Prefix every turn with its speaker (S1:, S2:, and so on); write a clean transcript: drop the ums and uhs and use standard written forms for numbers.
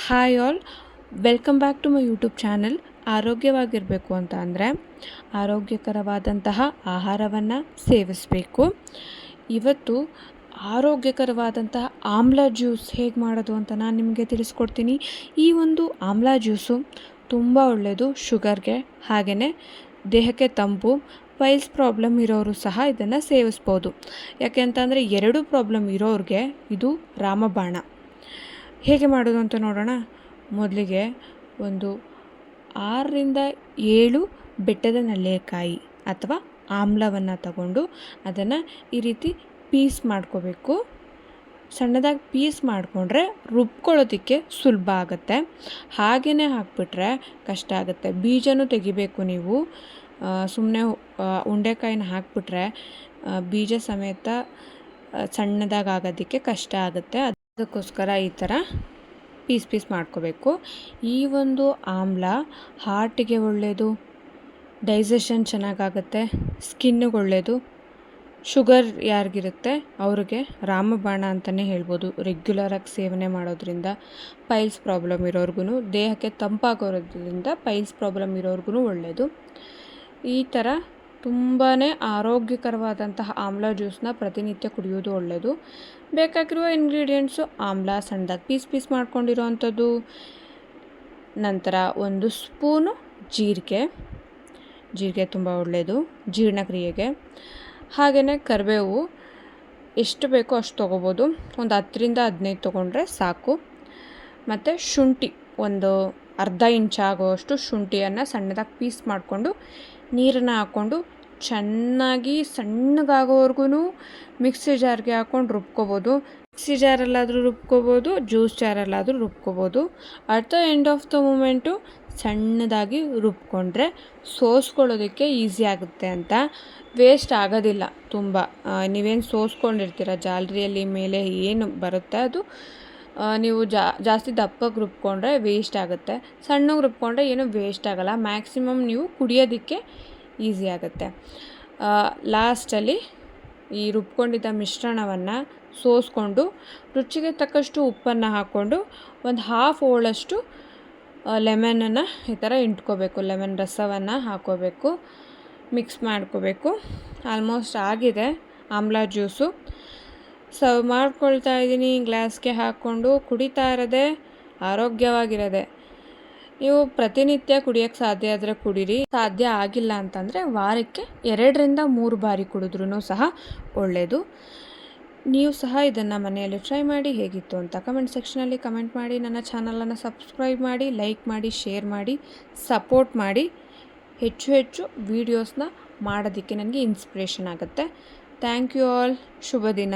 S1: Hi all, welcome back to my YouTube channel. ಆರೋಗ್ಯವಾಗಿರಬೇಕು ಅಂತ ಅಂದರೆ ಆರೋಗ್ಯಕರವಾದಂತಹ ಆಹಾರವನ್ನು ಸೇವಿಸಬೇಕು. ಇವತ್ತು ಆರೋಗ್ಯಕರವಾದಂತಹ ಆಮ್ಲ ಜ್ಯೂಸ್ ಹೇಗೆ ಮಾಡೋದು ಅಂತ ನಾನು ನಿಮಗೆ ತಿಳಿಸ್ಕೊಡ್ತೀನಿ. ಈ ಒಂದು ಆಮ್ಲ ಜ್ಯೂಸು ತುಂಬ ಒಳ್ಳೆಯದು ಶುಗರ್ಗೆ, ಹಾಗೆಯೇ ದೇಹಕ್ಕೆ ತಂಪು. ಪೈಲ್ಸ್ ಪ್ರಾಬ್ಲಮ್ ಇರೋರು ಸಹ ಇದನ್ನು ಸೇವಿಸ್ಬೋದು. ಯಾಕೆ ಅಂತಂದರೆ 2 ಪ್ರಾಬ್ಲಮ್ ಇರೋರಿಗೆ ಇದು ರಾಮಬಾಣ. ಹೇಗೆ ಮಾಡೋದು ಅಂತ ನೋಡೋಣ. ಮೊದಲಿಗೆ ಒಂದು 6ರಿಂದ 7 ಬೆಟ್ಟದ ನೆಲ್ಲಿಕಾಯಿ ಅಥವಾ ಆಮ್ಲವನ್ನು ತಗೊಂಡು ಅದನ್ನು ಈ ರೀತಿ ಪೀಸ್ ಮಾಡ್ಕೋಬೇಕು. ಸಣ್ಣದಾಗಿ ಪೀಸ್ ಮಾಡಿಕೊಂಡ್ರೆ ರುಬ್ಕೊಳ್ಳೋದಕ್ಕೆ ಸುಲಭ ಆಗುತ್ತೆ. ಹಾಗೆಯೇ ಹಾಕಿಬಿಟ್ರೆ ಕಷ್ಟ ಆಗುತ್ತೆ. ಬೀಜನೂ ತೆಗಿಬೇಕು ನೀವು. ಸುಮ್ಮನೆ ಉಂಡೆಕಾಯಿನ ಹಾಕಿಬಿಟ್ರೆ ಬೀಜ ಸಮೇತ ಸಣ್ಣದಾಗಿ ಆಗೋದಕ್ಕೆ ಕಷ್ಟ ಆಗುತ್ತೆ. ಅದಕ್ಕೋಸ್ಕರ ಈ ಥರ ಪೀಸ್ ಮಾಡ್ಕೋಬೇಕು. ಈ ಒಂದು ಆಮ್ಲ ಹಾರ್ಟಿಗೆ ಒಳ್ಳೆಯದು, ಡೈಜೆಷನ್ ಚೆನ್ನಾಗಾಗುತ್ತೆ, ಸ್ಕಿನ್ನಿಗೆ ಒಳ್ಳೆಯದು. ಶುಗರ್ ಯಾರಿಗಿರುತ್ತೆ ಅವ್ರಿಗೆ ರಾಮಬಾಣ ಅಂತಲೇ ಹೇಳ್ಬೋದು. ರೆಗ್ಯುಲರಾಗಿ ಸೇವನೆ ಮಾಡೋದ್ರಿಂದ ಪೈಲ್ಸ್ ಪ್ರಾಬ್ಲಮ್ ಇರೋರ್ಗು, ದೇಹಕ್ಕೆ ತಂಪಾಗೋದ್ರಿಂದ ಪೈಲ್ಸ್ ಪ್ರಾಬ್ಲಮ್ ಇರೋರ್ಗು ಒಳ್ಳೆಯದು. ಈ ಥರ ತುಂಬಾ ಆರೋಗ್ಯಕರವಾದಂತಹ ಆಮ್ಲ ಜ್ಯೂಸನ್ನ ಪ್ರತಿನಿತ್ಯ ಕುಡಿಯೋದು ಒಳ್ಳೆಯದು. ಬೇಕಾಗಿರುವ ಇಂಗ್ರೀಡಿಯೆಂಟ್ಸು ಆಮ್ಲ ಸಣ್ಣದಾಗಿ ಪೀಸ್ ಮಾಡ್ಕೊಂಡಿರೋ ಅಂಥದ್ದು, ನಂತರ 1 ಸ್ಪೂನು ಜೀರಿಗೆ ತುಂಬ ಒಳ್ಳೆಯದು ಜೀರ್ಣಕ್ರಿಯೆಗೆ. ಹಾಗೆಯೇ ಕರಿಬೇವು ಎಷ್ಟು ಬೇಕೋ ಅಷ್ಟು ತೊಗೋಬೋದು. ಒಂದು 10ರಿಂದ 15 ತೊಗೊಂಡ್ರೆ ಸಾಕು. ಮತ್ತು ಶುಂಠಿ ಒಂದು ಅರ್ಧ ಇಂಚ್ ಆಗೋವಷ್ಟು ಶುಂಠಿಯನ್ನು ಸಣ್ಣದಾಗಿ ಪೀಸ್ ಮಾಡಿಕೊಂಡು ನೀರನ್ನು ಹಾಕ್ಕೊಂಡು ಚೆನ್ನಾಗಿ ಸಣ್ಣಗಾಗೋವರೆಗೂ ಮಿಕ್ಸಿ ಜಾರ್ಗೆ ಹಾಕ್ಕೊಂಡು ರುಬ್ಕೋಬೋದು. ಮಿಕ್ಸಿ ಜಾರಲ್ಲಾದರೂ ರುಬ್ಕೋಬೋದು, ಜ್ಯೂಸ್ ಜಾರಲ್ಲಾದರೂ ರುಬ್ಕೋಬೋದು. At the end of the moment ಸಣ್ಣದಾಗಿ ರುಬ್ಕೊಂಡ್ರೆ ಸೋಸ್ಕೊಳ್ಳೋದಕ್ಕೆ ಈಸಿ ಆಗುತ್ತೆ ಅಂತ. ವೇಸ್ಟ್ ಆಗೋದಿಲ್ಲ ತುಂಬ. ನೀವೇನು ಸೋಸ್ಕೊಂಡಿರ್ತೀರ ಜಾಲರಿಯಲ್ಲಿ ಮೇಲೆ ಏನು ಬರುತ್ತೆ ಅದು ನೀವು ಜಾಸ್ತಿ ದಪ್ಪಗೆ ರುಬ್ಕೊಂಡ್ರೆ ವೇಸ್ಟ್ ಆಗುತ್ತೆ. ಸಣ್ಣಗೆ ರುಬ್ಕೊಂಡ್ರೆ ಏನೂ ವೇಸ್ಟ್ ಆಗೋಲ್ಲ. ಮ್ಯಾಕ್ಸಿಮಮ್ ನೀವು ಕುಡಿಯೋದಕ್ಕೆ ಈಸಿ ಆಗುತ್ತೆ. ಲಾಸ್ಟಲ್ಲಿ ಈ ರುಬ್ಕೊಂಡಿದ್ದ ಮಿಶ್ರಣವನ್ನು ಸೋಸ್ಕೊಂಡು ರುಚಿಗೆ ತಕ್ಕಷ್ಟು ಉಪ್ಪನ್ನು ಹಾಕ್ಕೊಂಡು ಒಂದು ಹಾಫ್ ಹೋಳಷ್ಟು ಲೆಮನನ್ನು ಈ ಥರ ಇಂಟ್ಕೋಬೇಕು. ಲೆಮನ್ ರಸವನ್ನು ಹಾಕ್ಕೋಬೇಕು, ಮಿಕ್ಸ್ ಮಾಡ್ಕೋಬೇಕು. ಆಲ್ಮೋಸ್ಟ್ ಆಗಿದೆ ಆಮ್ಲ ಜ್ಯೂಸು. ಸರ್ವ್ ಮಾಡ್ಕೊಳ್ತಾ ಇದ್ದೀನಿ ಗ್ಲಾಸ್ಗೆ ಹಾಕ್ಕೊಂಡು. ಕುಡಿತಾ ಇರೋದೆ ಆರೋಗ್ಯವಾಗಿರೋದೆ. ನೀವು ಪ್ರತಿನಿತ್ಯ ಕುಡಿಯೋಕ್ಕೆ ಸಾಧ್ಯ ಆದರೆ ಕುಡೀರಿ. ಸಾಧ್ಯ ಆಗಿಲ್ಲ ಅಂತಂದರೆ ವಾರಕ್ಕೆ 2ರಿಂದ 3 ಬಾರಿ ಕುಡಿದ್ರೂ ಸಹ ಒಳ್ಳೆಯದು. ನೀವು ಸಹ ಇದನ್ನು ಮನೆಯಲ್ಲಿ ಟ್ರೈ ಮಾಡಿ. ಹೇಗಿತ್ತು ಅಂತ ಕಮೆಂಟ್ ಸೆಕ್ಷನಲ್ಲಿ ಕಮೆಂಟ್ ಮಾಡಿ. ನನ್ನ ಚಾನಲನ್ನು ಸಬ್ಸ್ಕ್ರೈಬ್ ಮಾಡಿ, ಲೈಕ್ ಮಾಡಿ, ಶೇರ್ ಮಾಡಿ, ಸಪೋರ್ಟ್ ಮಾಡಿ. ಹೆಚ್ಚು ವೀಡಿಯೋಸ್ನ ಮಾಡೋದಕ್ಕೆ ನನಗೆ ಇನ್ಸ್ಪಿರೇಷನ್ ಆಗುತ್ತೆ. Thank you all. ಶುಭ ದಿನ.